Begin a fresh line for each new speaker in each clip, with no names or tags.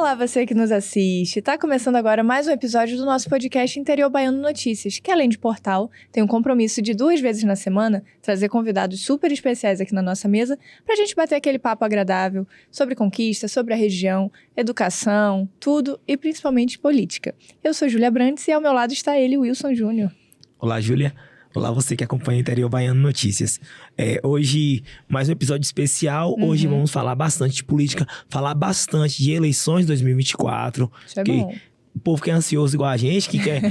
Olá, você que nos assiste. Tá começando agora mais um episódio do nosso podcast Interior Baiano Notícias, que além de portal, tem um compromisso de 2 vezes na semana trazer convidados super especiais aqui na nossa mesa pra gente bater aquele papo agradável sobre conquista, sobre a região, educação, tudo e principalmente política. Eu sou Júlia Brandes e ao meu lado está ele, Wilson Júnior.
Olá, Júlia. Olá, você que acompanha Interior Baiano Notícias. Hoje, mais um episódio especial. Hoje vamos falar bastante de política, falar bastante de eleições 2024.
Isso é bom.
O povo que é ansioso igual a gente, que quer...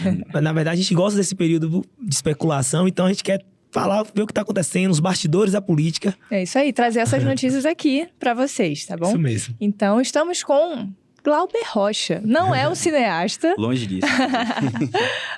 Na verdade, a gente gosta desse período de especulação, então a gente quer falar, ver o que está acontecendo, os bastidores da política.
É isso aí, trazer essas notícias aqui para vocês, tá bom?
Isso mesmo.
Então, estamos com Glauber Rocha. Não é um cineasta.
Longe disso.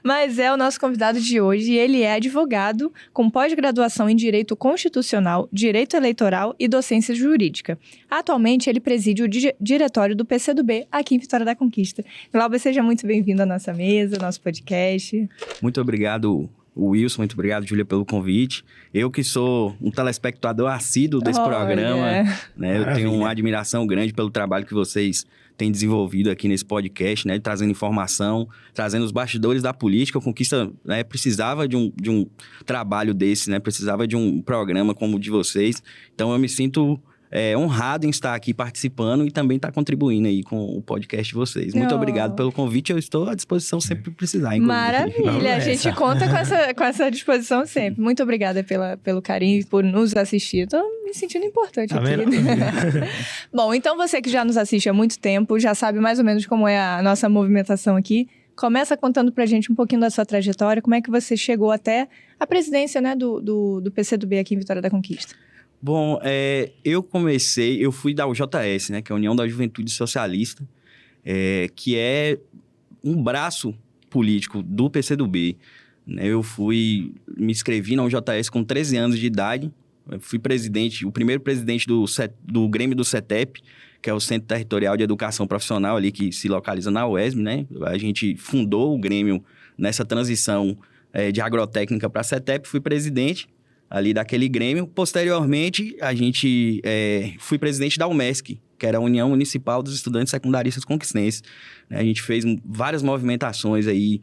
Mas é o nosso convidado de hoje e ele é advogado com pós-graduação em Direito Constitucional, Direito Eleitoral e Docência Jurídica. Atualmente, ele preside o diretório do PCdoB aqui em Vitória da Conquista. Glauber, seja muito bem-vindo à nossa mesa, ao nosso podcast.
Muito obrigado, Wilson. Muito obrigado, Júlia, pelo convite. Eu que sou um telespectador assíduo desse programa, né? Eu tenho uma admiração grande pelo trabalho que vocês têm desenvolvido aqui nesse podcast, né? Trazendo informação, trazendo os bastidores da política. A Conquista, né, precisava de um trabalho desse, né? Precisava de um programa como o de vocês. Então, eu me sinto honrado em estar aqui participando e também estar contribuindo aí com o podcast de vocês. Muito obrigado pelo convite. Eu estou à disposição sempre que precisar, inclusive.
Maravilha! A gente conta com essa disposição sempre. Muito obrigada pelo carinho, por nos assistir. Estou me sentindo importante aqui. Bom, então você que já nos assiste há muito tempo, já sabe mais ou menos como é a nossa movimentação aqui. Começa contando pra gente um pouquinho da sua trajetória, como é que você chegou até a presidência, né, do PCdoB aqui em Vitória da Conquista.
Bom, eu fui da UJS, né, que é a União da Juventude Socialista, que é um braço político do PCdoB. Né? Eu me inscrevi na UJS com 13 anos de idade, eu fui o primeiro presidente do Grêmio do CETEP, que é o Centro Territorial de Educação Profissional ali, que se localiza na UESB, né? A gente fundou o Grêmio nessa transição de agrotécnica para CETEP, fui presidente ali daquele Grêmio. Posteriormente, fui presidente da UMESC, que era a União Municipal dos Estudantes Secundaristas Conquistenses. A gente fez várias movimentações aí,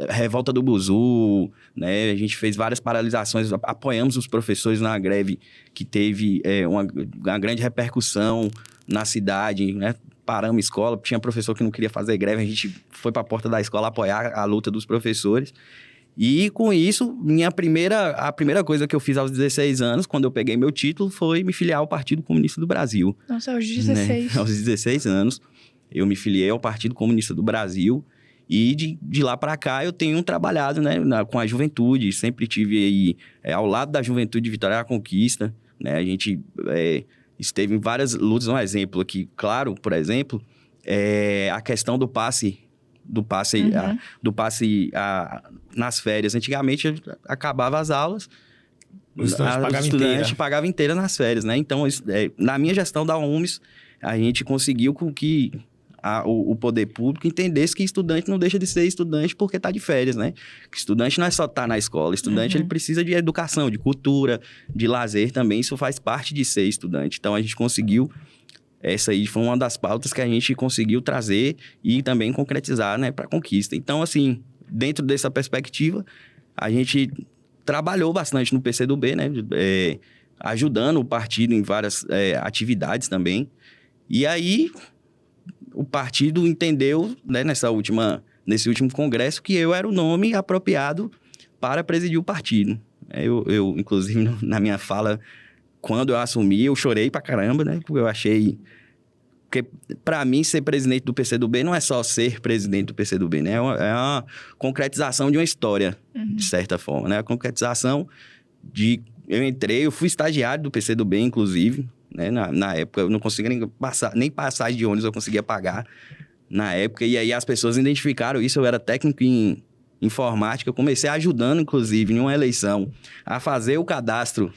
Revolta do Buzu, né? A gente fez várias paralisações, apoiamos os professores na greve que teve uma grande repercussão na cidade, né? Paramos a escola, tinha professor que não queria fazer greve, a gente foi para a porta da escola apoiar a luta dos professores. E com isso, a primeira coisa que eu fiz aos 16 anos, quando eu peguei meu título, foi me filiar ao Partido Comunista do Brasil.
Nossa, aos 16.
Né? Aos 16 anos, eu me filiei ao Partido Comunista do Brasil. E de lá para cá eu tenho trabalhado, né, com a juventude. Sempre tive aí ao lado da juventude de Vitória da Conquista. Né? A gente esteve em várias lutas. Um exemplo aqui, claro, por exemplo, a questão do passe nas férias. Antigamente, acabava as aulas, os estudantes pagavam inteira nas férias, né? Então, na minha gestão da UMES, a gente conseguiu com que o poder público entendesse que estudante não deixa de ser estudante porque está de férias, né? Que estudante não é só estar na escola. Estudante, ele precisa de educação, de cultura, de lazer também. Isso faz parte de ser estudante. Então, a gente conseguiu... Essa aí foi uma das pautas que a gente conseguiu trazer e também concretizar, né, para a Conquista. Então, assim, dentro dessa perspectiva, a gente trabalhou bastante no PCdoB, né, ajudando o partido em várias atividades também. E aí, o partido entendeu, né, nesse último congresso, que eu era o nome apropriado para presidir o partido. Eu inclusive, na minha fala... Quando eu assumi, eu chorei pra caramba, né? Porque eu achei... Porque, pra mim, ser presidente do PCdoB não é só ser presidente do PCdoB, né? É uma concretização de uma história, de certa forma, né? A concretização de... Eu fui estagiário do PCdoB, inclusive, né? Na época, eu não conseguia nem passagem de ônibus eu conseguia pagar na época. E aí, as pessoas identificaram isso. Eu era técnico em informática. Eu comecei ajudando, inclusive, em uma eleição, a fazer o cadastro...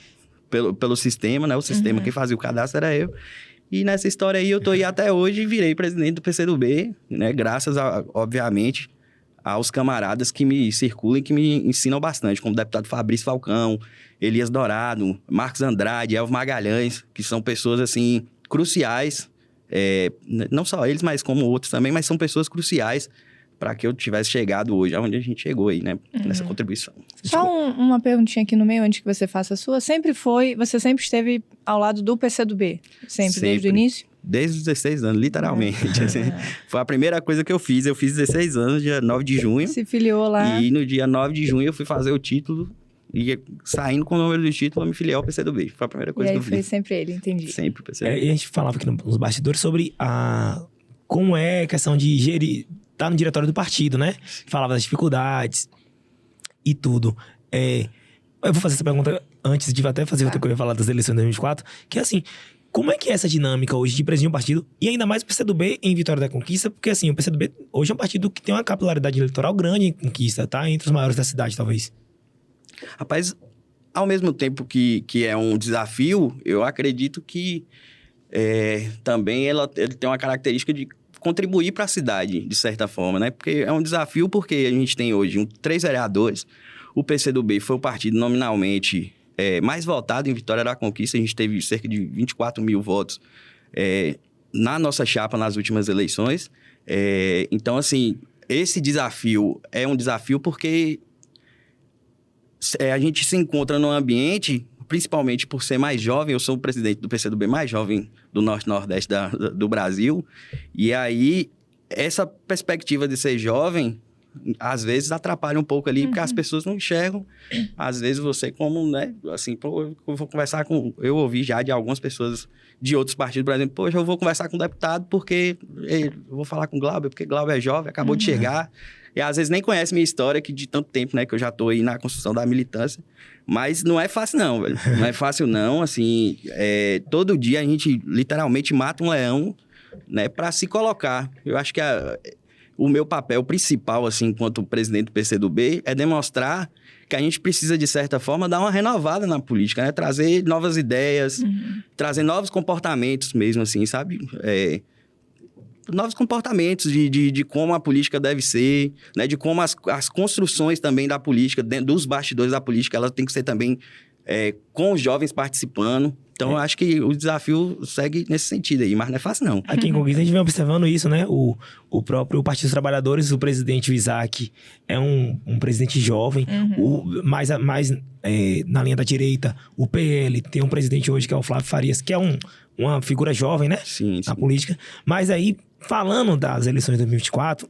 Pelo sistema, né? O sistema que fazia o cadastro era eu. E nessa história aí, eu tô aí até hoje e virei presidente do PCdoB, né? Graças, obviamente, aos camaradas que me circulam e que me ensinam bastante, como o deputado Fabrício Falcão, Elias Dourado, Marcos Andrade, Elvio Magalhães, que são pessoas, assim, cruciais não só eles, mas como outros também, mas são pessoas cruciais para que eu tivesse chegado hoje, aonde a gente chegou aí, né? Nessa contribuição.
Só uma perguntinha aqui no meio, antes que você faça a sua. Você sempre esteve ao lado do PCdoB? Sempre. Desde o início?
Desde os 16 anos, literalmente. Assim, foi a primeira coisa que eu fiz. Eu fiz 16 anos, dia 9 de junho.
Se filiou lá.
E no dia 9 de junho eu fui fazer o título. E saindo com o número do título, eu me filiei ao PCdoB. Foi a primeira coisa que eu fiz.
E aí foi sempre ele, entendi.
Sempre o PCdoB.
E a gente falava aqui nos bastidores sobre como é a questão de gerir... Tá no diretório do partido, né? Falava das dificuldades e tudo. Eu vou fazer essa pergunta antes de até fazer outra coisa, falar das eleições de 2024, que é assim, como é que é essa dinâmica hoje de presidir um partido, e ainda mais o PCdoB em Vitória da Conquista, porque assim, o PCdoB hoje é um partido que tem uma capilaridade eleitoral grande em Conquista, tá? Entre os maiores da cidade, talvez.
Rapaz, ao mesmo tempo que é um desafio, eu acredito que também ele tem uma característica de contribuir para a cidade, de certa forma, né? Porque é um desafio porque a gente tem hoje 3 vereadores. O PCdoB foi o partido nominalmente mais votado em Vitória da Conquista. A gente teve cerca de 24 mil votos na nossa chapa nas últimas eleições. Então, assim, esse desafio é um desafio porque a gente se encontra num ambiente, principalmente por ser mais jovem. Eu sou o presidente do PCdoB mais jovem do Norte-Nordeste do Brasil. E aí, essa perspectiva de ser jovem, às vezes, atrapalha um pouco ali, porque as pessoas não enxergam. Às vezes, você como, né? Assim, eu vou conversar com... Eu ouvi já de algumas pessoas de outros partidos, por exemplo, poxa, eu vou conversar com um deputado porque... Eu vou falar com o Glauber, porque Glauber é jovem, acabou de chegar. E às vezes nem conhece minha história, que de tanto tempo, né? Que eu já tô aí na construção da militância. Mas não é fácil não, velho. Não é fácil não, assim... todo dia a gente literalmente mata um leão, né? Para se colocar. Eu acho que o meu papel principal, assim, enquanto presidente do PCdoB, é demonstrar que a gente precisa, de certa forma, dar uma renovada na política, né? Trazer novas ideias, trazer novos comportamentos mesmo, assim, sabe? Novos comportamentos de como a política deve ser, né? De como as construções também da política, dentro dos bastidores da política, elas têm que ser também com os jovens participando. Então, eu acho que o desafio segue nesse sentido aí, mas não é fácil, não.
Aqui em Conquista, a gente vem observando isso, né? O próprio Partido dos Trabalhadores, o presidente, o Isaac, é um presidente jovem. Mais na linha da direita, o PL tem um presidente hoje que é o Flávio Farias, que é uma figura jovem, né?
Sim.
Na política. Mas aí, falando das eleições de 2024,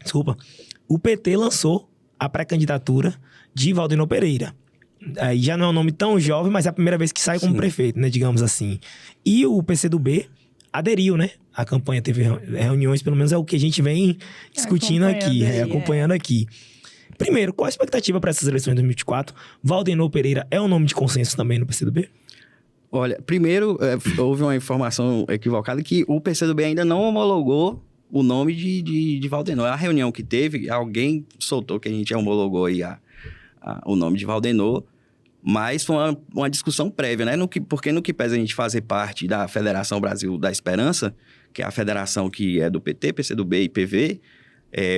desculpa, o PT lançou a pré-candidatura de Valdenor Pereira. Aí já não é um nome tão jovem, mas é a primeira vez que sai como prefeito, né? Digamos assim. E o PCdoB aderiu, né? A campanha teve reuniões, pelo menos é o que a gente vem discutindo acompanhando aqui. Primeiro, qual a expectativa para essas eleições de 2024? Valdenor Pereira é um nome de consenso também no PCdoB?
Olha, primeiro, houve uma informação equivocada que o PCdoB ainda não homologou o nome de Valdenor. A reunião que teve, alguém soltou que a gente homologou aí o nome de Valdenor, mas foi uma discussão prévia, né? Porque no que pesa a gente fazer parte da Federação Brasil da Esperança, que é a federação que é do PT, PCdoB e PV,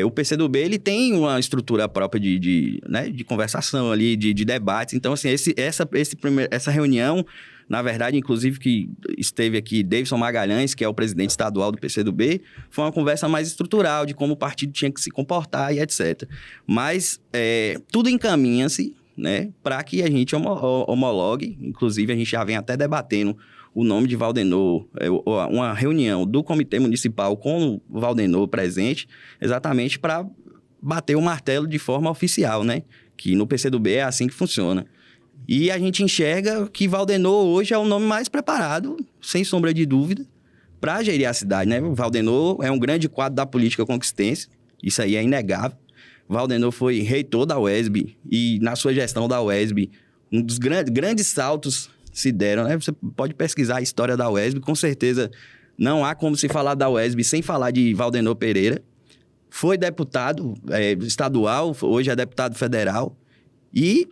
o PCdoB ele tem uma estrutura própria de conversação ali, de debates. Então, assim, essa reunião, na verdade, inclusive que esteve aqui Davidson Magalhães, que é o presidente estadual do PCdoB, foi uma conversa mais estrutural de como o partido tinha que se comportar e etc. Mas tudo encaminha-se, né, para que a gente homologue. Inclusive, a gente já vem até debatendo o nome de Valdenor, uma reunião do Comitê Municipal com o Valdenor presente, exatamente para bater o martelo de forma oficial, né? Que no PCdoB é assim que funciona. E a gente enxerga que Valdenor hoje é o nome mais preparado, sem sombra de dúvida, para gerir a cidade, né? O Valdenor é um grande quadro da política conquistense, isso aí é inegável. Valdenor foi reitor da UESB e, na sua gestão da UESB, um dos grandes saltos se deram, né? Você pode pesquisar a história da UESB, com certeza não há como se falar da UESB sem falar de Valdenor Pereira. Foi deputado estadual, hoje é deputado federal e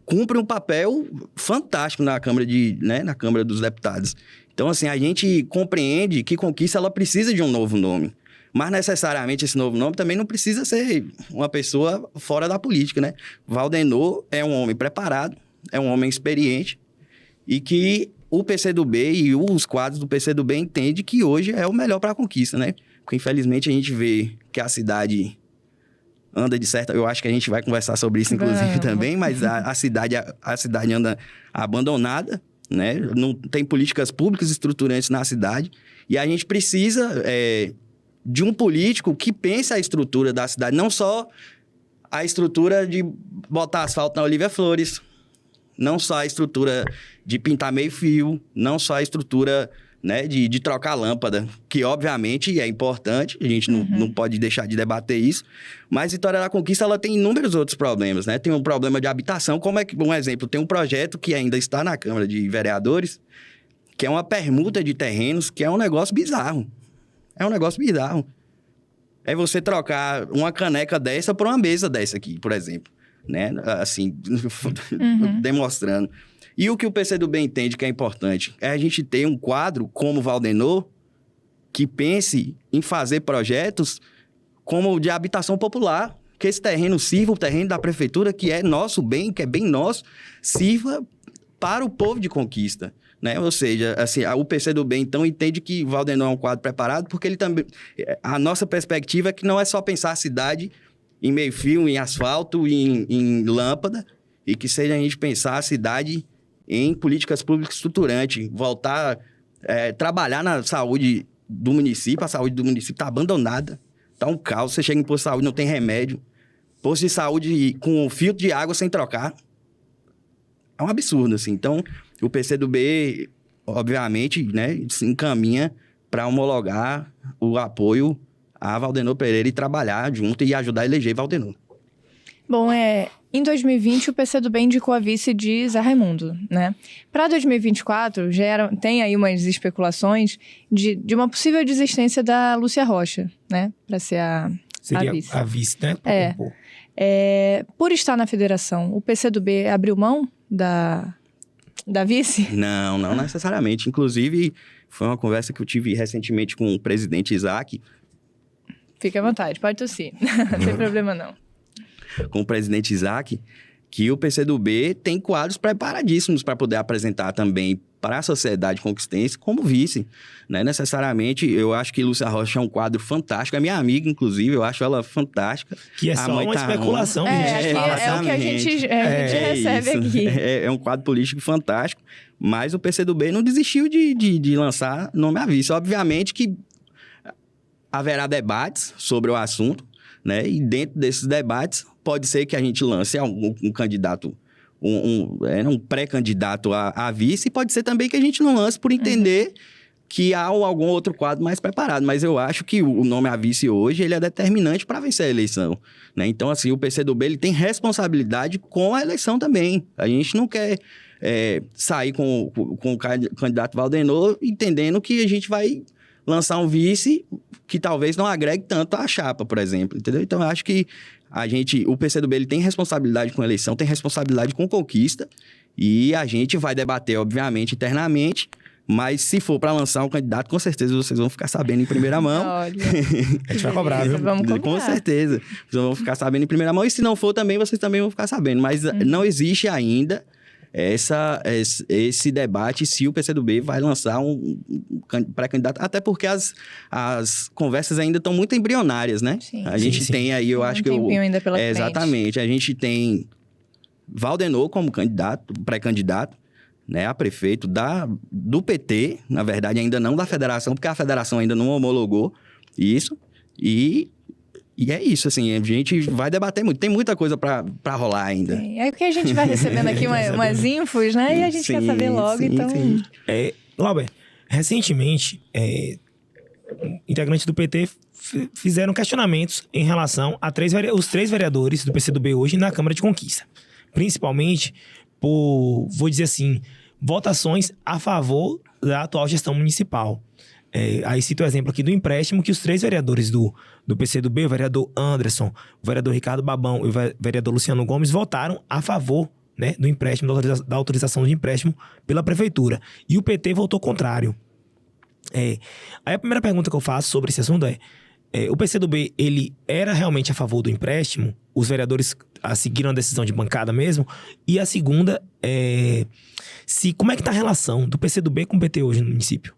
cumpre um papel fantástico na Câmara dos Deputados. Então, assim, a gente compreende que Conquista ela precisa de um novo nome. Mas, necessariamente, esse novo nome também não precisa ser uma pessoa fora da política, né? Valdenor é um homem preparado, é um homem experiente e que o PCdoB e os quadros do PCdoB entendem que hoje é o melhor para a conquista, né? Porque, infelizmente, a gente vê que a cidade anda de certa... Eu acho que a gente vai conversar sobre isso, inclusive, também, mas a cidade anda abandonada, né? Não tem políticas públicas estruturantes na cidade. E a gente precisa de um político que pense a estrutura da cidade, não só a estrutura de botar asfalto na Olívia Flores, não só a estrutura de pintar meio fio, não só a estrutura, né, de trocar lâmpada, que obviamente é importante, a gente não pode deixar de debater isso, mas Vitória da Conquista ela tem inúmeros outros problemas, né? Tem um problema de habitação, como é que, um exemplo, tem um projeto que ainda está na Câmara de Vereadores, que é uma permuta de terrenos, que é um negócio bizarro. É um negócio bizarro. É você trocar uma caneca dessa por uma mesa dessa aqui, por exemplo, né? Assim, demonstrando. E o que o PCdoB entende que é importante é a gente ter um quadro como o Valdenor que pense em fazer projetos como de habitação popular, que esse terreno sirva, o terreno da prefeitura, que é nosso bem, que é bem nosso, sirva para o povo de Conquista, né? Ou seja, assim, o PCdoB, então, entende que Valdenor é um quadro preparado, porque ele também... A nossa perspectiva é que não é só pensar a cidade em meio-fio, em asfalto, em lâmpada, e que seja a gente pensar a cidade em políticas públicas estruturantes, voltar, trabalhar na saúde do município. A saúde do município está abandonada, está um caos. Você chega em posto de saúde, não tem remédio. Posto de saúde com filtro de água sem trocar. É um absurdo, assim. Então, o PCdoB, obviamente, né, se encaminha para homologar o apoio a Valdenor Pereira e trabalhar junto e ajudar a eleger Valdenor.
Bom, em 2020, o PCdoB indicou a vice de Zé Raimundo, né? Para 2024, tem aí umas especulações de uma possível desistência da Lúcia Rocha, né? Para ser a vice.
A vice, né?
Por estar na federação, o PCdoB abriu mão da vice?
Não necessariamente. Inclusive, foi uma conversa que eu tive recentemente com o presidente Isaac.
Fique à vontade, pode tossir. Não tem problema, não.
Com o presidente Isaac, que o PCdoB tem quadros preparadíssimos para poder apresentar também para a sociedade conquistense como vice, né? Necessariamente, eu acho que Lúcia Rocha é um quadro fantástico, é minha amiga, inclusive, eu acho ela fantástica.
Que é só uma especulação que a gente fala.
É o que a gente recebe aqui.
É um quadro político fantástico, mas o PCdoB não desistiu de lançar nome a vice. Obviamente que haverá debates sobre o assunto, né? E dentro desses debates, pode ser que a gente lance um candidato, um pré-candidato a vice, e pode ser também que a gente não lance por entender que há algum outro quadro mais preparado. Mas eu acho que o nome a vice hoje, ele é determinante para vencer a eleição, né? Então, assim, o PCdoB, ele tem responsabilidade com a eleição também. A gente não quer sair com o candidato Valdenor entendendo que a gente vai lançar um vice que talvez não agregue tanto à chapa, por exemplo, entendeu? Então, eu acho que o PCdoB, ele tem responsabilidade com a eleição, tem responsabilidade com conquista, e a gente vai debater, obviamente, internamente, mas se for para lançar um candidato, com certeza vocês vão ficar sabendo em primeira mão.
Olha.
A gente vai cobrar, viu?
Vamos cobrar.
Com certeza. Vocês vão ficar sabendo em primeira mão, e se não for também, vocês também vão ficar sabendo. Mas não existe ainda esse debate se o PCdoB vai lançar um pré-candidato, até porque as conversas ainda estão muito embrionárias, né?
Sim.
A gente tem aí, eu acho que...
ainda pela frente.
Exatamente. A gente tem Valdenor como pré-candidato, né, a prefeito do PT, na verdade ainda não da federação, porque a federação ainda não homologou isso, e é isso, assim, a gente vai debater muito. Tem muita coisa para rolar ainda.
É porque a gente vai recebendo aqui umas infos, né? E a gente quer saber logo, então...
Sim.
Lauber, recentemente, integrantes do PT fizeram questionamentos em relação a os três vereadores do PCdoB hoje na Câmara de Conquista. Principalmente por, vou dizer assim, votações a favor da atual gestão municipal. Aí cito o exemplo aqui do empréstimo que os três vereadores do PCdoB, o vereador Anderson, o vereador Ricardo Babão e o vereador Luciano Gomes votaram a favor, né, do empréstimo, da autorização de empréstimo pela prefeitura. E o PT votou contrário. Aí a primeira pergunta que eu faço sobre esse assunto o PCdoB, ele era realmente a favor do empréstimo? Os vereadores seguiram a decisão de bancada mesmo? E a segunda, como é que tá a relação do PCdoB com o PT hoje no município?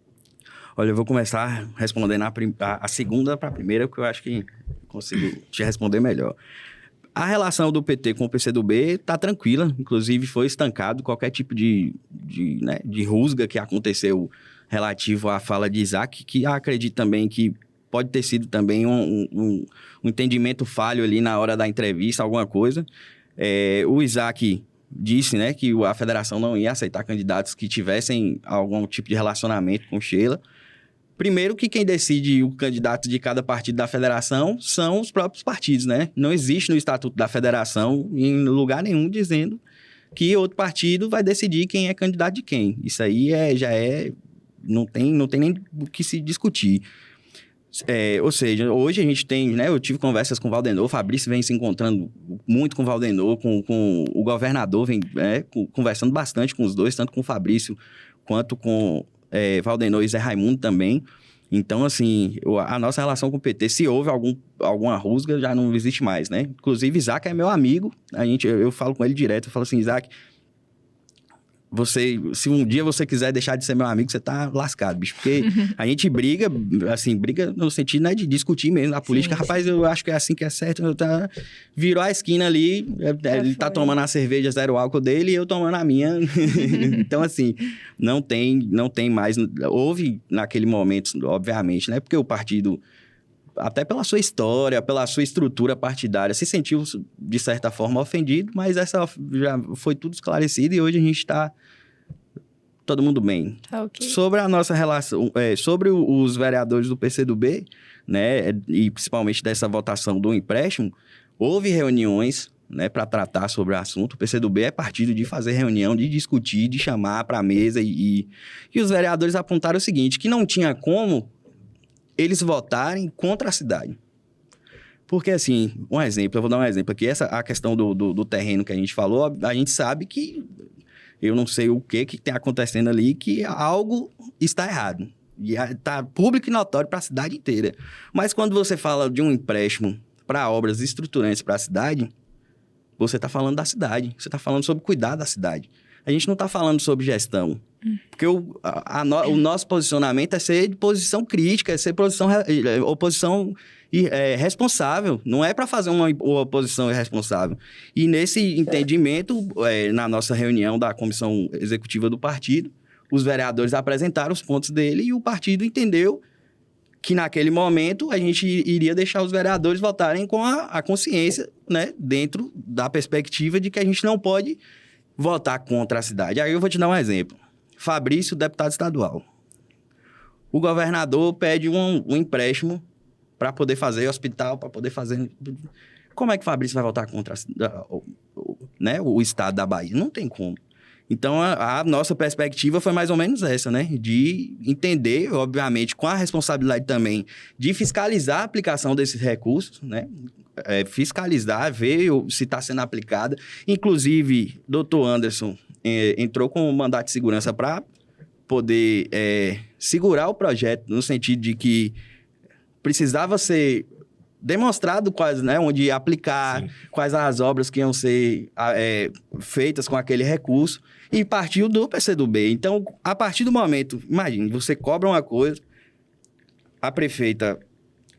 Olha, eu vou começar respondendo a segunda para a primeira, porque eu acho que consigo te responder melhor. A relação do PT com o PCdoB está tranquila, inclusive foi estancado qualquer tipo de rusga que aconteceu relativo à fala de Isaac, que acredito também que pode ter sido também um entendimento falho ali na hora da entrevista, alguma coisa. O Isaac disse, né, que a federação não ia aceitar candidatos que tivessem algum tipo de relacionamento com Sheila. Primeiro que quem decide o candidato de cada partido da federação são os próprios partidos, né? Não existe no estatuto da federação, em lugar nenhum, dizendo que outro partido vai decidir quem é candidato de quem. Isso aí não tem nem o que se discutir. Ou seja, hoje a gente tem, né? Eu tive conversas com o Valdenor, o Fabrício vem se encontrando muito com o Valdenor, com o governador, vem conversando bastante com os dois, tanto com o Fabrício quanto com Valdenor e Zé Raimundo também. Então, assim, a nossa relação com o PT, se houve alguma rusga, já não existe mais, né? Inclusive, Isaac é meu amigo, eu falo com ele direto, eu falo assim, Isaac, se um dia você quiser deixar de ser meu amigo, você tá lascado, bicho. Porque a gente briga no sentido, né, de discutir mesmo a política. Sim, rapaz, eu acho que é assim que é certo. Virou a esquina ali, ele tá tomando a cerveja zero álcool dele e eu tomando a minha. Então, assim, não tem mais. Houve naquele momento, obviamente, né? Porque o partido, até pela sua história, pela sua estrutura partidária, se sentiu, de certa forma, ofendido, mas essa já foi tudo esclarecido e hoje a gente está todo mundo bem.
Okay.
Sobre a nossa relação, sobre os vereadores do PCdoB, né, e principalmente dessa votação do empréstimo, houve reuniões, né, para tratar sobre o assunto. O PCdoB é partido de fazer reunião, de discutir, de chamar para a mesa e os vereadores apontaram o seguinte, que não tinha como eles votarem contra a cidade. Porque, assim, eu vou dar um exemplo aqui, a questão do terreno que a gente falou, a gente sabe que, eu não sei o que tem acontecendo ali, que algo está errado. E está público e notório para a cidade inteira. Mas quando você fala de um empréstimo para obras estruturantes para a cidade, você está falando da cidade, você está falando sobre cuidar da cidade. A gente não está falando sobre gestão. Porque o nosso posicionamento é ser de posição crítica, é ser oposição responsável. Não é para fazer uma oposição irresponsável. E nesse entendimento, na nossa reunião da comissão executiva do partido, os vereadores apresentaram os pontos dele e o partido entendeu que naquele momento a gente iria deixar os vereadores votarem com a consciência, né, dentro da perspectiva de que a gente não pode votar contra a cidade. Aí eu vou te dar um exemplo. Fabrício, deputado estadual. O governador pede um empréstimo para poder fazer hospital, para poder fazer... Como é que Fabrício vai votar contra o estado da Bahia? Não tem como. Então, a nossa perspectiva foi mais ou menos essa, né? De entender, obviamente, com a responsabilidade também de fiscalizar a aplicação desses recursos, né? Fiscalizar, ver se está sendo aplicada. Inclusive, doutor Anderson entrou com um mandato de segurança para poder segurar o projeto, no sentido de que precisava ser demonstrado quais, né, onde ia aplicar, sim, quais as obras que iam ser feitas com aquele recurso, e partiu do PCdoB. Então, a partir do momento, imagine, você cobra uma coisa, a prefeita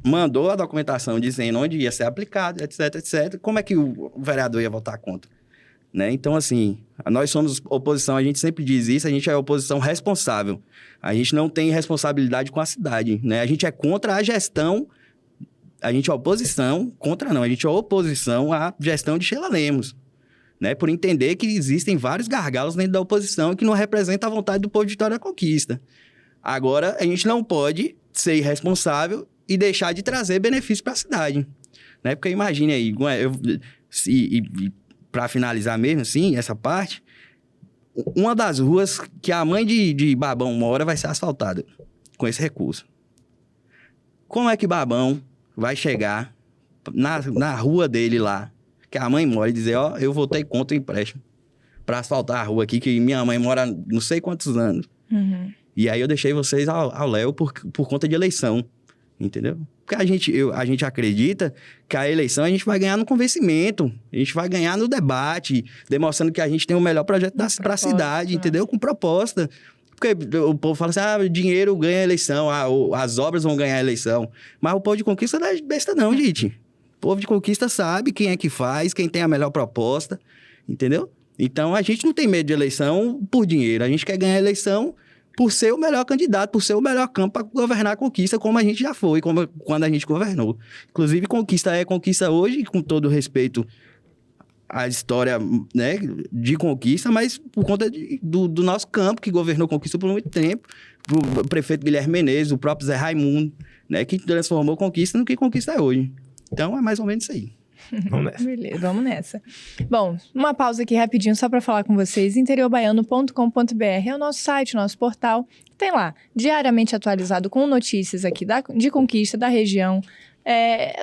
mandou a documentação dizendo onde ia ser aplicado, etc, etc. Como é que o vereador ia votar contra? Né? Então, assim, nós somos oposição, a gente sempre diz isso, a gente é oposição responsável. A gente não tem responsabilidade com a cidade, né? A gente é contra a gestão, a gente é oposição, a gente é oposição à gestão de Sheila Lemos, né? Por entender que existem vários gargalos dentro da oposição que não representam a vontade do povo de Vitória da Conquista. Agora, a gente não pode ser irresponsável e deixar de trazer benefício para a cidade, né? Porque imagine aí, para finalizar mesmo, assim, essa parte, uma das ruas que a mãe de Babão mora vai ser asfaltada com esse recurso. Como é que Babão vai chegar na rua dele lá, que a mãe mora, e dizer, eu votei contra o empréstimo para asfaltar a rua aqui, que minha mãe mora não sei quantos anos. Uhum. E aí eu deixei vocês ao léu por conta de eleição. entendeu? Porque a gente acredita que a eleição a gente vai ganhar no convencimento, a gente vai ganhar no debate, demonstrando que a gente tem o melhor projeto para a cidade, entendeu? Com proposta. Porque o povo fala assim, dinheiro ganha a eleição, as obras vão ganhar a eleição. Mas o povo de conquista não é besta não, gente. O povo de conquista sabe quem é que faz, quem tem a melhor proposta, entendeu? Então, a gente não tem medo de eleição por dinheiro. A gente quer ganhar a eleição por ser o melhor candidato, por ser o melhor campo para governar a conquista, como a gente já foi, como quando a gente governou. Inclusive, conquista é conquista hoje, com todo respeito à história, né, de conquista, mas por conta do nosso campo, que governou conquista por muito tempo, o prefeito Guilherme Menezes, o próprio Zé Raimundo, né, que transformou conquista no que conquista é hoje. Então, é mais ou menos isso aí.
Vamos nessa.
Beleza, vamos nessa. Bom, uma pausa aqui rapidinho só para falar com vocês. interiorbaiano.com.br é o nosso site, nosso portal. Tem lá, diariamente atualizado com notícias aqui de conquista da região,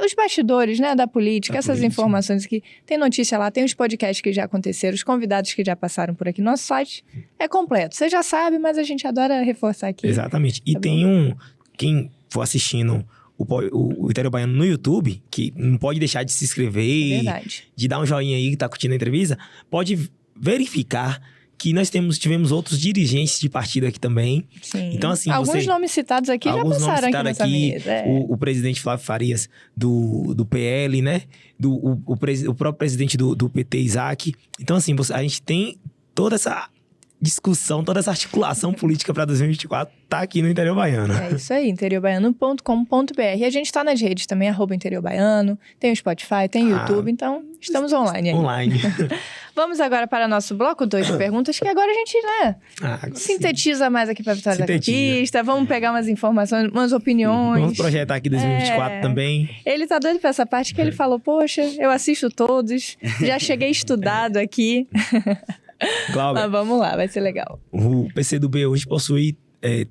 os bastidores, né, da política, essas informações aqui. Tem notícia lá, tem os podcasts que já aconteceram, os convidados que já passaram por aqui. Nosso site é completo. Você já sabe, mas a gente adora reforçar aqui.
Exatamente. E tem quem for assistindo o Interior Baiano no YouTube, que não pode deixar de se inscrever, de dar um joinha aí que tá curtindo a entrevista, pode verificar que nós tivemos outros dirigentes de partido aqui também.
Sim.
Então, assim,
alguns nomes citados aqui já passaram aqui nessa mesa.
O presidente Flávio Farias do PL, né? O próprio presidente do PT, Isaac. Então, assim, a gente tem toda essa discussão, toda essa articulação política para 2024 tá aqui no Interior Baiano.
É isso aí, interiorbaiano.com.br. E a gente tá nas redes também, @interiobaiano, tem o Spotify, tem o YouTube, então estamos online aí.
Online.
Vamos agora para nosso bloco 2 de perguntas, que agora a gente, né, sintetiza mais aqui para a Vitória da Conquista, vamos pegar umas informações, umas opiniões.
Vamos projetar aqui 2024 também.
Ele tá doido pra essa parte que ele falou, poxa, eu assisto todos, já cheguei estudado aqui.
Glauber,
mas vamos lá, vai ser legal.
O PCdoB hoje possui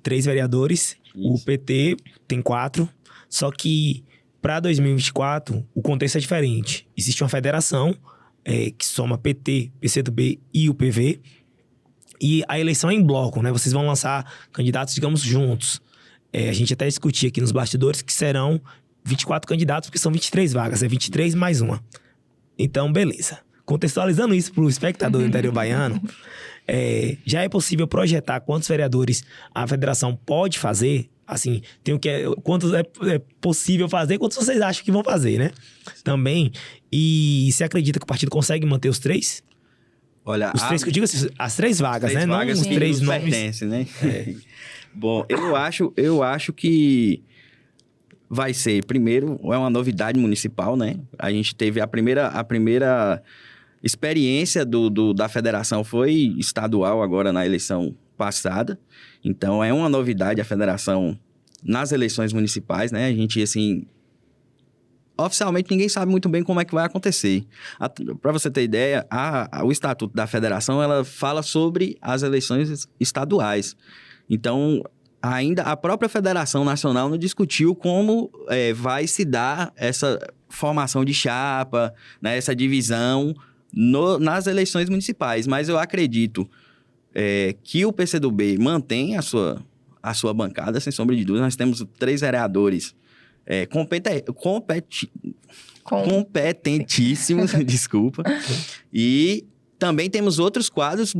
3 vereadores, isso. O PT tem 4, só que para 2024 o contexto é diferente. Existe uma federação que soma PT, PCdoB e o PV, e a eleição é em bloco, né? Vocês vão lançar candidatos, digamos, juntos. A gente até discutiu aqui nos bastidores que serão 24 candidatos, porque são 23 vagas, é 23 mais uma. Então, beleza. Contextualizando isso para o espectador do Interior Baiano, já é possível projetar quantos vereadores a federação pode fazer? Assim, quantos é possível fazer, quantos vocês acham que vão fazer, né? Também. E você acredita que o partido consegue manter os 3?
Olha,
os 3 que eu digo, as 3 vagas, né? Não os 3 nomes.
Pertence, né? Bom, eu acho que vai ser, primeiro, é uma novidade municipal, né? A gente teve a primeira experiência da federação foi estadual agora na eleição passada. Então, é uma novidade a federação nas eleições municipais, né? A gente, assim, oficialmente ninguém sabe muito bem como é que vai acontecer. Para você ter ideia, o Estatuto da Federação, ela fala sobre as eleições estaduais. Então, ainda a própria Federação Nacional não discutiu como vai se dar essa formação de chapa, né, essa divisão nas eleições municipais. Mas eu acredito que o PCdoB mantém a sua bancada, sem sombra de dúvida. Nós temos 3 vereadores competentíssimos, desculpa. E também temos outros quadros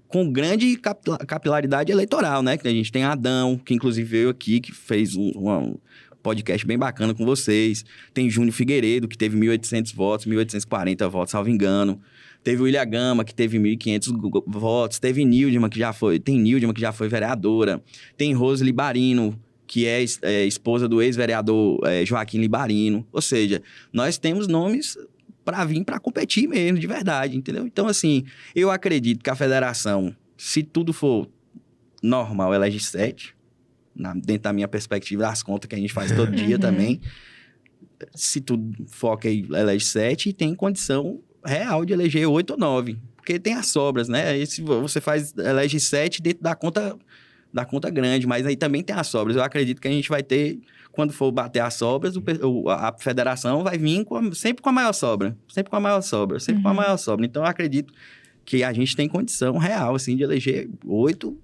com grande capilaridade eleitoral, né? Que a gente tem Adão, que inclusive veio aqui, que fez um podcast bem bacana com vocês. Tem Júnior Figueiredo, que teve 1.800 votos, 1.840 votos, salvo engano. Teve o William Gama, que teve 1.500 votos. Teve Nildma, que já foi vereadora. Tem Rose Libarino, que é esposa do ex-vereador Joaquim Libarino. Ou seja, nós temos nomes para vir para competir mesmo, de verdade, entendeu? Então, assim, eu acredito que a federação, se tudo for normal, elege 7, dentro da minha perspectiva, das contas que a gente faz todo dia também. Se tudo foca aí, elege 7 e tem condição real de eleger 8 ou 9. Porque tem as sobras, né? Aí se você elege 7 dentro da conta grande, mas aí também tem as sobras. Eu acredito que a gente vai ter, quando for bater as sobras, a federação vai vir sempre com a maior sobra. Sempre com a maior sobra. Com a maior sobra. Então, eu acredito que a gente tem condição real, assim, de eleger 8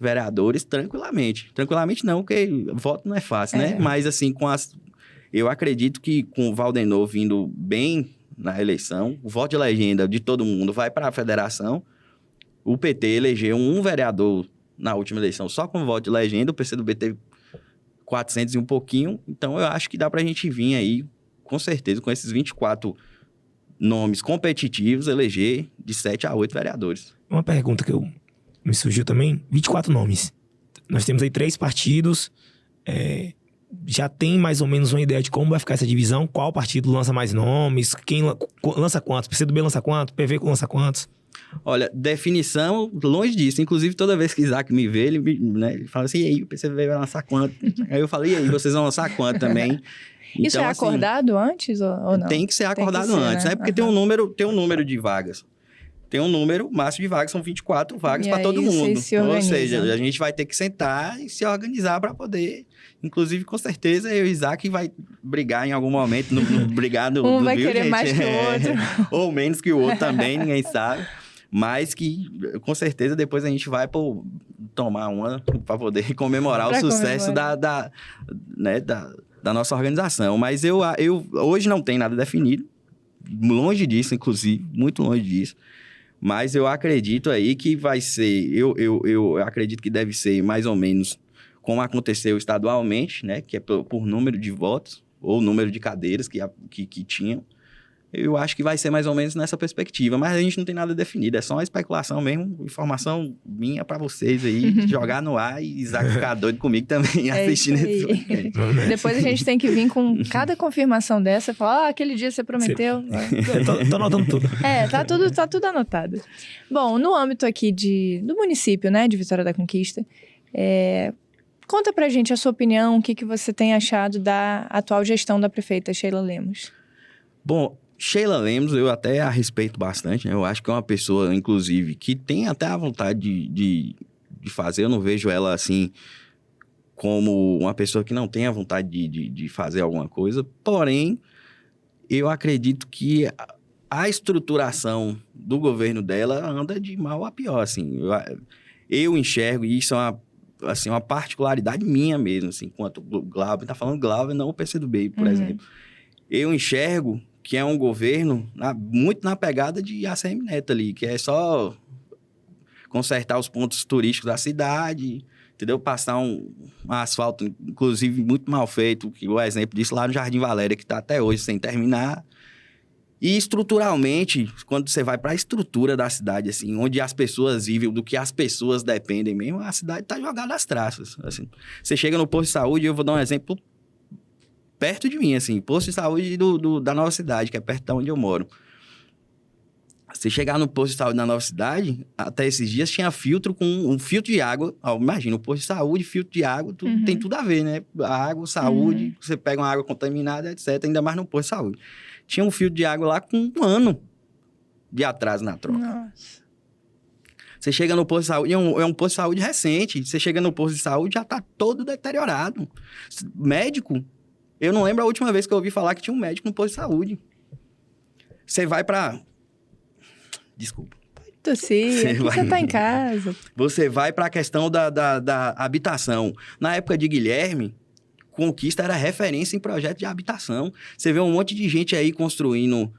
vereadores tranquilamente. Tranquilamente não, porque voto não é fácil, né? Mas assim, eu acredito que com o Valdenor vindo bem na eleição, o voto de legenda de todo mundo vai para a federação. O PT elegeu um vereador na última eleição só com voto de legenda, o PCdoB teve 400 e um pouquinho. Então, eu acho que dá para a gente vir aí, com certeza, com esses 24 nomes competitivos, eleger de 7 a 8 vereadores.
Uma pergunta que me surgiu também, 24 nomes. Nós temos aí 3 partidos, já tem mais ou menos uma ideia de como vai ficar essa divisão? Qual partido lança mais nomes? Quem lança quantos? PCdoB lança quantos? PV lança quantos?
Olha, definição, longe disso. Inclusive, toda vez que Isaac me vê, ele fala assim, e aí, o PCdoB vai lançar quanto? Aí eu falei, e aí, vocês vão lançar quanto também?
Isso
então,
é acordado antes ou não?
Tem que ser acordado antes, né? Porque tem um número de vagas. Tem um número máximo de vagas, são 24 vagas para todo mundo. Ou seja, a gente vai ter que sentar e se organizar para poder... Inclusive, com certeza, eu e o Isaac vai brigar em algum momento, brigar no
um vai
Rio,
querer
gente.
mais que o outro.
Ou menos que o outro também, ninguém sabe. Mas que, com certeza, depois a gente vai tomar uma para poder comemorar o sucesso da nossa organização. Mas eu hoje não tem nada definido. Longe disso, inclusive. Muito longe disso. Mas eu acredito aí que vai ser... Eu acredito que deve ser mais ou menos como aconteceu estadualmente, né? Que é por número de votos ou número de cadeiras que tinham. Eu acho que vai ser mais ou menos nessa perspectiva. Mas a gente não tem nada definido. É só uma especulação mesmo. Informação minha para vocês aí. Jogar no ar e Isaac ficar doido comigo também assistindo esse podcast.
Depois a gente tem que vir com cada confirmação dessa. Falar, aquele dia você prometeu.
Tô anotando tudo.
Tá tudo anotado. Bom, no âmbito aqui do município, né? De Vitória da Conquista. Conta pra gente a sua opinião. O que você tem achado da atual gestão da prefeita Sheila Lemos.
Bom... Sheila Lemos, eu até a respeito bastante, né? Eu acho que é uma pessoa, inclusive, que tem até a vontade de fazer. Eu não vejo ela, assim, como uma pessoa que não tem a vontade de fazer alguma coisa. Porém, eu acredito que a estruturação do governo dela anda de mal a pior, assim. Eu enxergo, e isso é uma particularidade minha mesmo, assim, enquanto o Glauber, tá falando Glauber, não o PCdoB, por exemplo. Eu enxergo que é um governo muito na pegada de ACM Neto ali, que é só consertar os pontos turísticos da cidade, entendeu? Passar um asfalto, inclusive, muito mal feito, que o exemplo disso lá no Jardim Valéria, que está até hoje sem terminar. E estruturalmente, quando você vai para a estrutura da cidade, assim, onde as pessoas vivem, do que as pessoas dependem mesmo, a cidade está jogada às traças, assim. Você chega no posto de saúde, eu vou dar um exemplo perto de mim, assim, posto de saúde da nova cidade, que é perto de onde eu moro. Você chegar no posto de saúde da nova cidade, até esses dias tinha filtro com um filtro de água. Imagina, o posto de saúde, filtro de água, tem tudo a ver, né? Água, saúde, você pega uma água contaminada, etc., ainda mais no posto de saúde. Tinha um filtro de água lá com 1 ano de atraso na troca.
Nossa.
Você chega no posto de saúde, é um posto de saúde recente, você chega no posto de saúde, já tá todo deteriorado. Médico... Eu não lembro a última vez que eu ouvi falar que tinha um médico no posto de saúde. Você vai pra... Desculpa.
Tossir, você tá em casa.
Você vai pra questão da habitação. Na época de Guilherme, Conquista era referência em projeto de habitação. Você vê um monte de gente aí construindo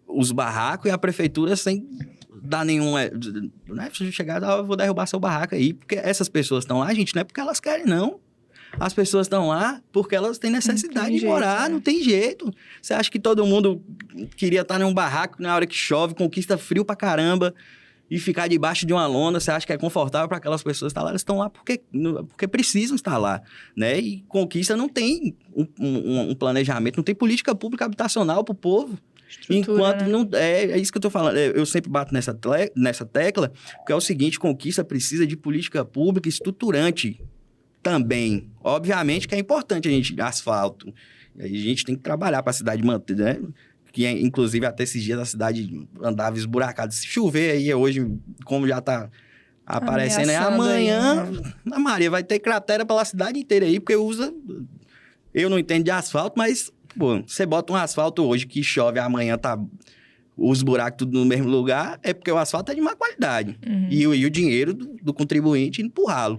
os barracos e a prefeitura sem dar nenhum... Né? Se chegar, eu vou derrubar seu barraco aí. Porque essas pessoas estão lá, gente, não é porque elas querem, não. As pessoas estão lá porque elas têm necessidade de morar, não tem jeito. Você acha que todo mundo queria estar num barraco na hora que chove, Conquista frio pra caramba, e ficar debaixo de uma lona? Você acha que é confortável para aquelas pessoas estar lá? Elas estão lá porque precisam estar lá, né? E Conquista não tem um planejamento, não tem política pública habitacional para o povo. Enquanto não... É isso que eu estou falando. Eu sempre bato nessa tecla, que é o seguinte: Conquista precisa de política pública estruturante também. Obviamente que é importante a gente asfalto. A gente tem que trabalhar para a cidade manter, né? Que, inclusive, até esses dias a cidade andava esburacada. Se chover aí hoje, como já está aparecendo, amanhã, a Maria vai ter cratera pela cidade inteira aí, porque eu não entendo de asfalto, mas, pô, você bota um asfalto hoje que chove, amanhã tá os buracos tudo no mesmo lugar, é porque o asfalto é de má qualidade. E o dinheiro do contribuinte indo pro ralo.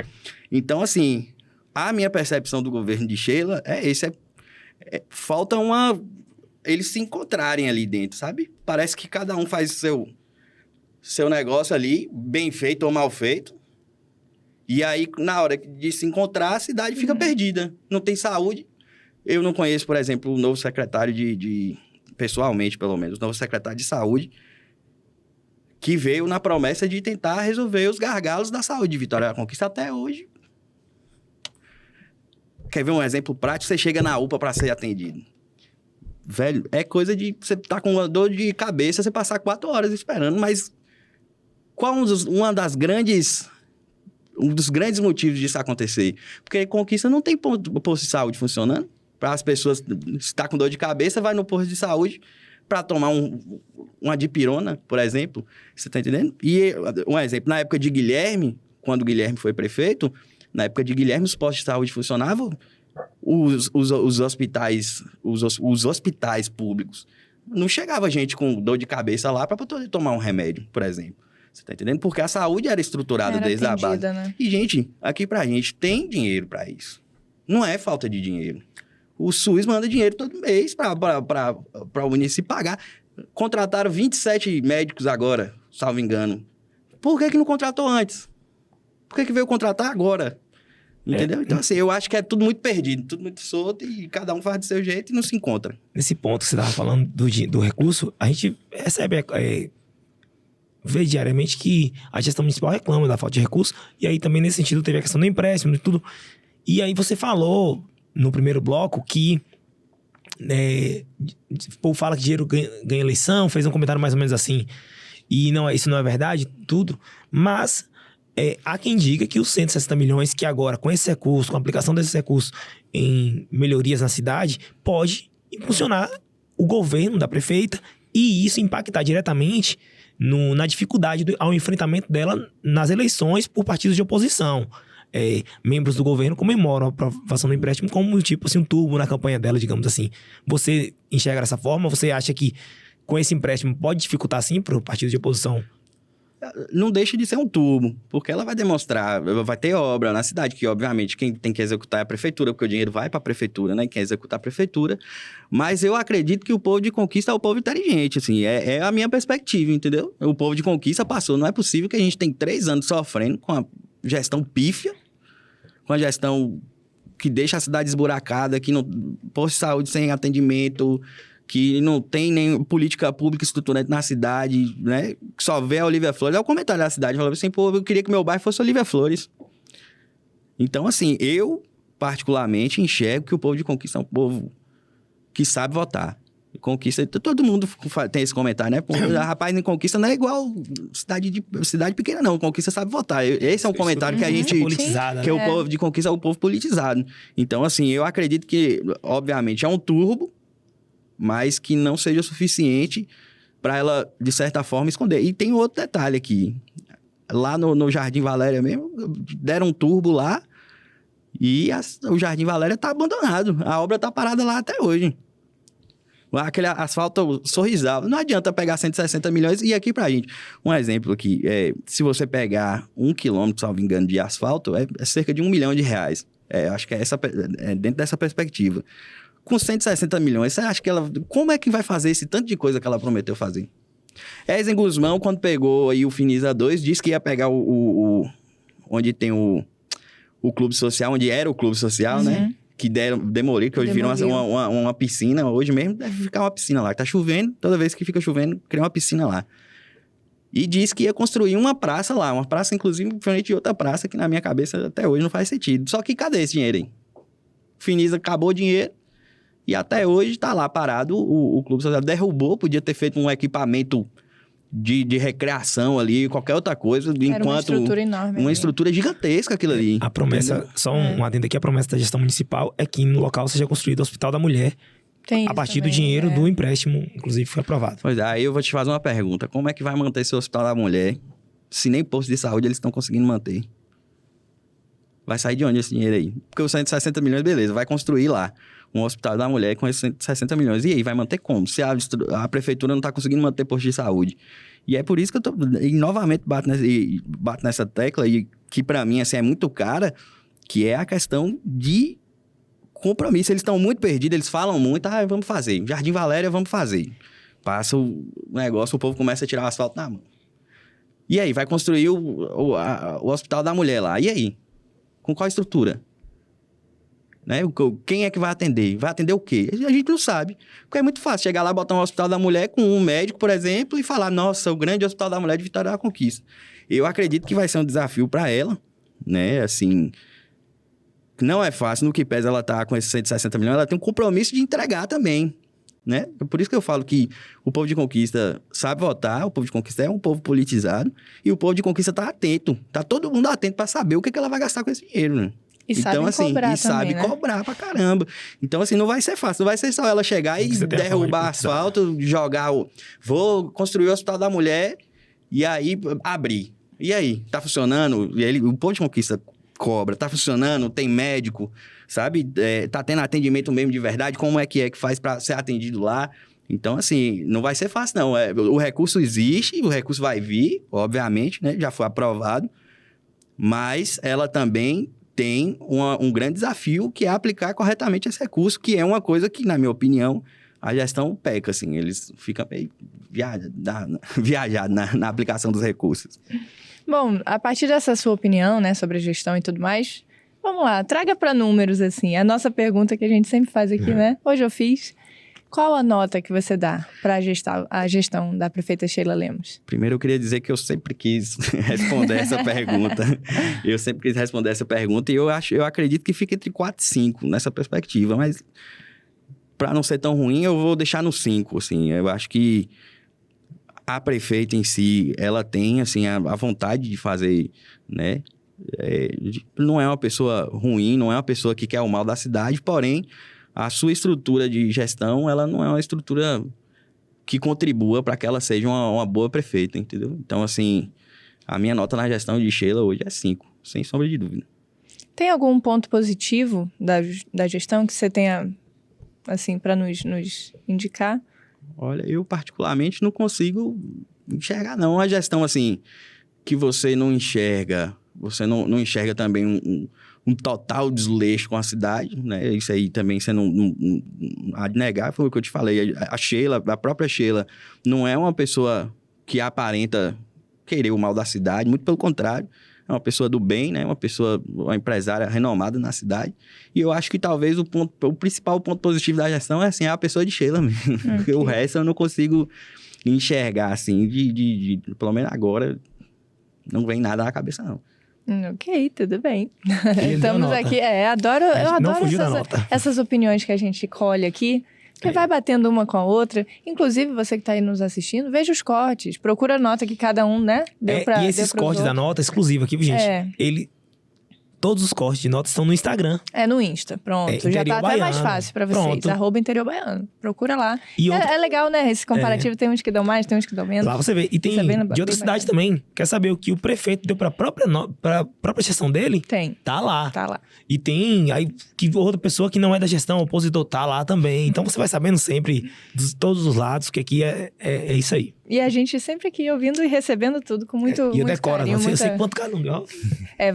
Então, assim, a minha percepção do governo de Sheila é esse. Falta eles se encontrarem ali dentro, sabe? Parece que cada um faz seu negócio ali, bem feito ou mal feito. E aí, na hora de se encontrar, a cidade fica perdida. Não tem saúde. Eu não conheço, por exemplo, o novo secretário pessoalmente, pelo menos, o novo secretário de saúde, que veio na promessa de tentar resolver os gargalos da saúde de Vitória da Conquista até hoje. Quer ver um exemplo prático? Você chega na UPA para ser atendido. Velho, é coisa de... Você tá com uma dor de cabeça, você passar 4 horas esperando, mas qual um dos grandes motivos disso acontecer? Porque Conquista não tem posto de saúde funcionando. Para as pessoas, se está com dor de cabeça, vai no posto de saúde para tomar uma dipirona, por exemplo. Você está entendendo? E um exemplo, na época de Guilherme, quando o Guilherme foi prefeito, na época de Guilherme, os postos de saúde funcionavam, os hospitais públicos. Não chegava gente com dor de cabeça lá para poder tomar um remédio, por exemplo. Você está entendendo? Porque a saúde era estruturada desde a base. Né? E, gente, aqui pra gente tem dinheiro para isso. Não é falta de dinheiro. O SUS manda dinheiro todo mês para o município pagar. Contrataram 27 médicos agora, salvo engano. Por que não contratou antes? Por que veio contratar agora? Entendeu? Então, assim, eu acho que é tudo muito perdido, tudo muito solto e cada um faz do seu jeito e não se encontra.
Nesse ponto que você estava falando do recurso, a gente recebe... vê diariamente que a gestão municipal reclama da falta de recursos. E aí também, nesse sentido, teve a questão do empréstimo e tudo. E aí você falou... no primeiro bloco, que o povo fala que dinheiro ganha eleição, fez um comentário mais ou menos assim, e isso não é verdade, tudo, mas há quem diga que os 160 milhões que agora, com esse recurso, com a aplicação desses recursos em melhorias na cidade, pode impulsionar o governo da prefeita e isso impactar diretamente na dificuldade ao enfrentamento dela nas eleições por partidos de oposição. Membros do governo comemoram a aprovação do empréstimo como tipo assim, um turbo na campanha dela, digamos assim. Você enxerga dessa forma? Você acha que com esse empréstimo pode dificultar sim para o partido de oposição?
Não deixa de ser um turbo, porque ela vai demonstrar, vai ter obra na cidade, que obviamente quem tem que executar é a prefeitura, porque o dinheiro vai para a prefeitura, né? Quem executar é a prefeitura. Mas eu acredito que o povo de Conquista é o povo inteligente, assim, é a minha perspectiva, entendeu? O povo de Conquista passou, não é possível que a gente tem 3 anos sofrendo com a gestão pífia, com a gestão que deixa a cidade esburacada, que não posto de saúde sem atendimento, que não tem nem política pública estruturante na cidade, né? Que só vê a Olívia Flores. É o comentário da cidade, falava assim, pô, eu queria que meu bairro fosse Olívia Flores. Então, assim, eu particularmente enxergo que o povo de Conquista é um povo que sabe votar. Conquista, todo mundo tem esse comentário, né? Pô, rapaz, em Conquista não é igual cidade pequena, não. Conquista sabe votar. Esse é um comentário que a gente...
politizado,
que o povo de Conquista é o povo politizado. Então, assim, eu acredito que, obviamente, é um turbo, mas que não seja suficiente para ela, de certa forma, esconder. E tem outro detalhe aqui. Lá no Jardim Valéria mesmo, deram um turbo lá e o Jardim Valéria tá abandonado. A obra tá parada lá até hoje. Aquele asfalto sorrisal. Não adianta pegar 160 milhões e aqui pra gente. Um exemplo aqui, se você pegar 1 quilômetro, salvo engano, de asfalto, é cerca de R$1 milhão. Acho que é dentro dessa perspectiva. Com 160 milhões, você acha que ela... Como é que vai fazer esse tanto de coisa que ela prometeu fazer? Ezen Guzmão, quando pegou aí o Finisa 2, disse que ia pegar onde tem o clube social, onde era o clube social, né? Que demoliram, que hoje virou uma piscina. Hoje mesmo deve ficar uma piscina lá. Tá chovendo, toda vez que fica chovendo, cria uma piscina lá. E disse que ia construir uma praça lá. Uma praça, inclusive, diferente de outra praça, que na minha cabeça até hoje não faz sentido. Só que cadê esse dinheiro aí? Finisa acabou o dinheiro e até hoje tá lá parado. O clube social derrubou, podia ter feito um equipamento de recreação ali, qualquer outra coisa, enquanto
uma estrutura enorme.
Uma estrutura gigantesca aquilo ali.
A promessa, entendeu? Só um adendo aqui, a promessa da gestão municipal é que no local seja construído o Hospital da Mulher, a partir também, do dinheiro do empréstimo, inclusive, foi aprovado.
Pois é, aí eu vou te fazer uma pergunta. Como é que vai manter esse Hospital da Mulher se nem posto de saúde eles estão conseguindo manter? Vai sair de onde esse dinheiro aí? Porque os 160 milhões, beleza, vai construir lá um hospital da mulher com esses 160 milhões. E aí, vai manter como? Se a prefeitura não está conseguindo manter posto de saúde. E é por isso que eu tô... E novamente bato nessa tecla, e que para mim, assim, é muito cara, que é a questão de compromisso. Eles estão muito perdidos, eles falam muito, vamos fazer. Jardim Valéria, vamos fazer. Passa o negócio, o povo começa a tirar o asfalto na mão. E aí, vai construir o hospital da mulher lá. E aí? Com qual estrutura? Né? Quem é que vai atender? Vai atender o quê? A gente não sabe. Porque é muito fácil chegar lá, botar um hospital da mulher com um médico, por exemplo, e falar, nossa, o grande hospital da mulher de Vitória da Conquista. Eu acredito que vai ser um desafio para ela, né? Assim, não é fácil. No que pesa ela tá com esses 160 milhões, ela tem um compromisso de entregar também, né? Por isso que eu falo que o povo de Conquista sabe votar, o povo de Conquista é um povo politizado, e o povo de Conquista tá atento. Tá todo mundo atento para saber o que ela vai gastar com esse dinheiro, né?
E então, assim,
cobrar
sabe
cobrar pra caramba. Então, assim, não vai ser fácil. Não vai ser só ela chegar e derrubar asfalto, jogar vou construir o Hospital da Mulher e aí abrir. E aí? Tá funcionando? E o povo de Conquista cobra. Tá funcionando? Tem médico, sabe? Tá tendo atendimento mesmo de verdade? Como é que faz pra ser atendido lá? Então, assim, não vai ser fácil, não. O recurso existe, o recurso vai vir, obviamente, né? Já foi aprovado. Mas ela também tem um grande desafio, que é aplicar corretamente esse recurso, que é uma coisa que, na minha opinião, a gestão peca, assim. Eles ficam meio viajados na aplicação dos recursos.
Bom, a partir dessa sua opinião, né, sobre a gestão e tudo mais, vamos lá, traga para números, assim, a nossa pergunta que a gente sempre faz aqui, né? Hoje eu fiz. Qual a nota que você dá para a gestão da prefeita Sheila Lemos?
Primeiro, eu queria dizer que eu sempre quis responder essa pergunta. Eu sempre quis responder essa pergunta e eu acredito que fica entre 4 e 5 nessa perspectiva. Mas, para não ser tão ruim, eu vou deixar no 5. Assim. Eu acho que a prefeita em si, ela tem assim, a vontade de fazer, né? Não é uma pessoa ruim, não é uma pessoa que quer o mal da cidade, porém, a sua estrutura de gestão, ela não é uma estrutura que contribua para que ela seja uma boa prefeita, entendeu? Então, assim, a minha nota na gestão de Sheila hoje é 5, sem sombra de dúvida.
Tem algum ponto positivo da gestão que você tenha, assim, para nos indicar?
Olha, eu particularmente não consigo enxergar, não. Uma gestão, assim, que você não enxerga, você não enxerga também um total desleixo com a cidade, né? Isso aí também você não há de negar, foi o que eu te falei. A própria Sheila, não é uma pessoa que aparenta querer o mal da cidade, muito pelo contrário. É uma pessoa do bem, né? Uma empresária renomada na cidade. E eu acho que talvez o principal ponto positivo da gestão é, assim, a pessoa de Sheila mesmo. Okay. Porque o resto eu não consigo enxergar, assim, pelo menos agora, não vem nada na cabeça, não.
Ok, tudo bem. Estamos aqui. Eu adoro essas opiniões que a gente colhe aqui, porque vai batendo uma com a outra. Inclusive, você que está aí nos assistindo, veja os cortes, procura a nota que cada um, né, deu pra,
e esses cortes da nota exclusiva aqui, gente, todos os cortes de notas estão no Instagram.
No Insta, pronto. Já tá até mais fácil pra vocês. @Interior Baiano. Procura lá. É legal, né? Esse comparativo tem uns que dão mais, tem uns que dão menos.
Lá você vê. E tem de outra cidade também. Quer saber o que o prefeito deu pra própria gestão dele?
Tem.
Tá lá.
Tá lá.
E tem aí que outra pessoa que não é da gestão, opositor, tá lá também. Então você vai sabendo sempre de todos os lados que aqui é isso aí.
E a gente sempre aqui ouvindo e recebendo tudo com muito carinho.
E eu decoro, não sei, eu sei quanto cada um.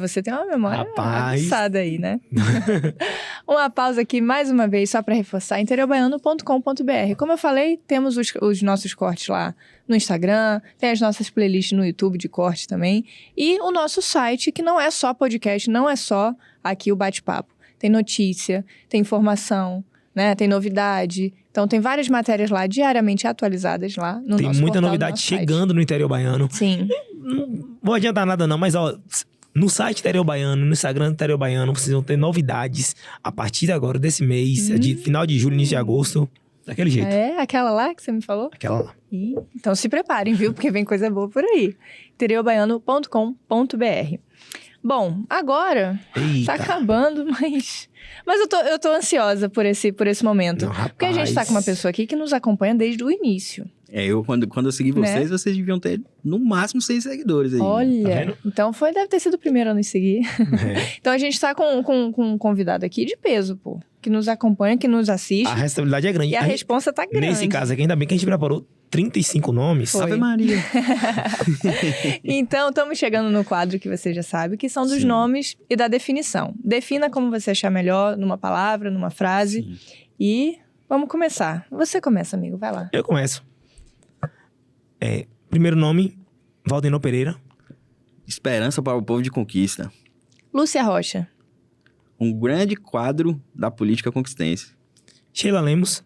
Você tem uma memória aguçada aí, né? Uma pausa aqui, mais uma vez, só para reforçar, interiobaiano.com.br. Como eu falei, temos os nossos cortes lá no Instagram, tem as nossas playlists no YouTube de corte também. E o nosso site, que não é só podcast, não é só aqui o bate-papo. Tem notícia, tem informação, né? Tem novidade. Então, tem várias matérias lá, diariamente atualizadas lá no nosso portal. Tem muita novidade
chegando no Interior Baiano.
Sim.
Não vou adiantar nada não, mas no site Interior Baiano, no Instagram do Interior Baiano, vocês vão ter novidades a partir de agora, desse mês, de final de julho, início de agosto, daquele jeito.
Aquela lá que você me falou?
Aquela lá.
Então, se preparem, viu? Porque vem coisa boa por aí. interiobaiano.com.br. Bom, agora tá acabando, mas eu tô ansiosa por esse momento.
Não, rapaz.
Porque a gente tá com uma pessoa aqui que nos acompanha desde o início.
Quando eu segui vocês, vocês deviam ter no máximo 6 seguidores aí.
Olha,
tá
então deve ter sido o primeiro a nos seguir. Então a gente tá com um convidado aqui de peso, pô. Que nos acompanha, que nos assiste.
A responsabilidade é grande.
E a responsa tá grande.
Nesse caso aqui, ainda bem que a gente preparou 35 nomes.
Foi.
Ave Maria.
Então, estamos chegando no quadro que você já sabe, que são dos nomes e da definição. Defina como você achar melhor, numa palavra, numa frase. Sim. E vamos começar. Você começa, amigo, vai lá.
Eu começo. Primeiro nome, Valdenor Pereira.
Esperança para o povo de conquista.
Lúcia Rocha.
Um grande quadro da política conquistense.
Sheila Lemos.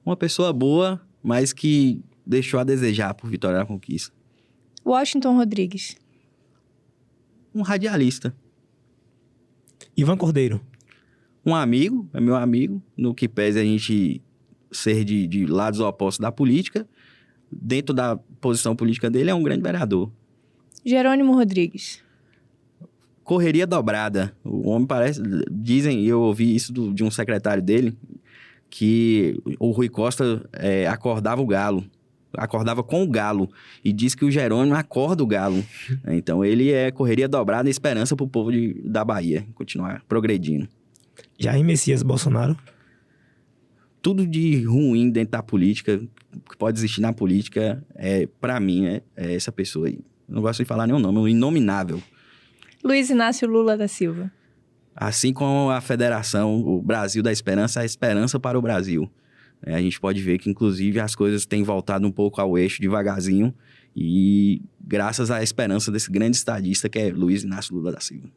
Uma pessoa boa, mas que deixou a desejar por Vitória da Conquista.
Washington Rodrigues.
Um radialista.
Ivan Cordeiro.
Um amigo, é meu amigo, no que pese a gente ser de lados opostos da política. Dentro da posição política dele, é um grande vereador.
Jerônimo Rodrigues.
Correria dobrada. O homem parece... Dizem, eu ouvi isso de um secretário dele, que o Rui Costa acordava o galo. Acordava com o galo. E diz que o Jerônimo acorda o galo. Então, ele é correria dobrada e esperança para o povo da Bahia continuar progredindo.
Jair Messias Bolsonaro.
Tudo de ruim dentro da política, que pode existir na política, para mim, é essa pessoa aí. Não gosto de falar nenhum nome, é um inominável.
Luiz Inácio Lula da Silva.
Assim como a federação, o Brasil da Esperança, a esperança para o Brasil. A gente pode ver que, inclusive, as coisas têm voltado um pouco ao eixo devagarzinho e graças à esperança desse grande estadista que é Luiz Inácio Lula da Silva.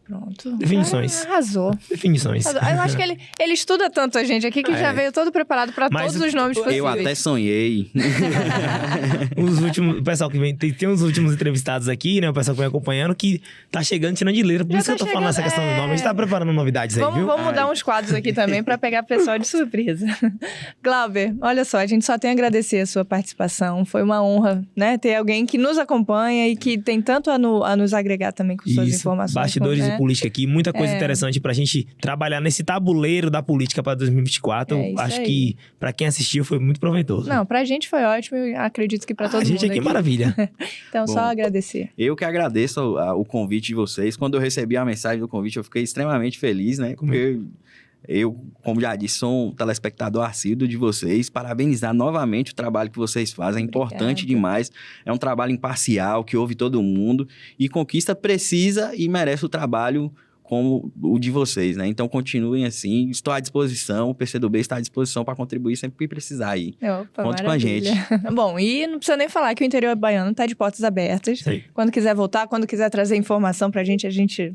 Pronto.
Definições.
Arrasou.
Definições.
Eu acho que ele estuda tanto a gente aqui que já veio todo preparado para todos os nomes possíveis.
Eu até sonhei.
O pessoal que vem... Tem uns últimos entrevistados aqui, né? O pessoal que vem acompanhando que tá chegando tirando de letra. Por isso que eu tô falando essa questão do nome. A gente tá preparando novidades aí, viu?
Vamos mudar uns quadros aqui também para pegar o pessoal de surpresa. Glauber, olha só, a gente só tem a agradecer a sua participação. Foi uma honra, né? Ter alguém que nos acompanha e que tem tanto a nos agregar também com suas informações.
Bastidores política aqui, muita coisa interessante pra gente trabalhar nesse tabuleiro da política pra 2024. Acho que pra quem assistiu foi muito proveitoso.
Não, pra gente foi ótimo e acredito que pra todo mundo.
A gente aqui é maravilha.
Então, só agradecer.
Eu que agradeço o convite de vocês. Quando eu recebi a mensagem do convite, eu fiquei extremamente feliz, né? Porque eu, como já disse, sou um telespectador assíduo de vocês. Parabenizar novamente o trabalho que vocês fazem. É importante demais. É um trabalho imparcial, que ouve todo mundo. E Conquista precisa e merece o trabalho como o de vocês, né? Então, continuem assim. Estou à disposição. O PCdoB está à disposição para contribuir sempre que precisar aí. Conte com a gente.
Bom, e não precisa nem falar que o interior baiano está de portas abertas.
Sim.
Quando quiser voltar, quando quiser trazer informação para a gente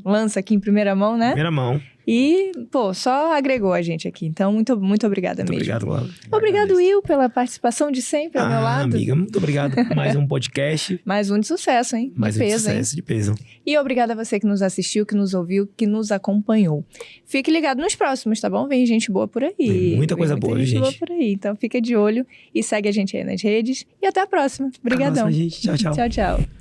lança aqui em primeira mão, né?
Primeira mão.
E, só agregou a gente aqui. Então, muito obrigada mesmo.
Obrigado, Laura.
Obrigado, Will, pela participação de sempre ao meu lado.
Amiga, muito obrigado. Mais um podcast.
Mais um de sucesso, hein?
Mais um de sucesso, de peso.
E obrigada a você que nos assistiu, que nos ouviu, que nos acompanhou. Fique ligado nos próximos, tá bom? Vem gente boa por aí.
Tem muita coisa boa, gente.
Boa por aí. Então, fica de olho e segue a gente aí nas redes. E até a próxima. Obrigadão.
Até a próxima, gente. Tchau, tchau.
Tchau, tchau.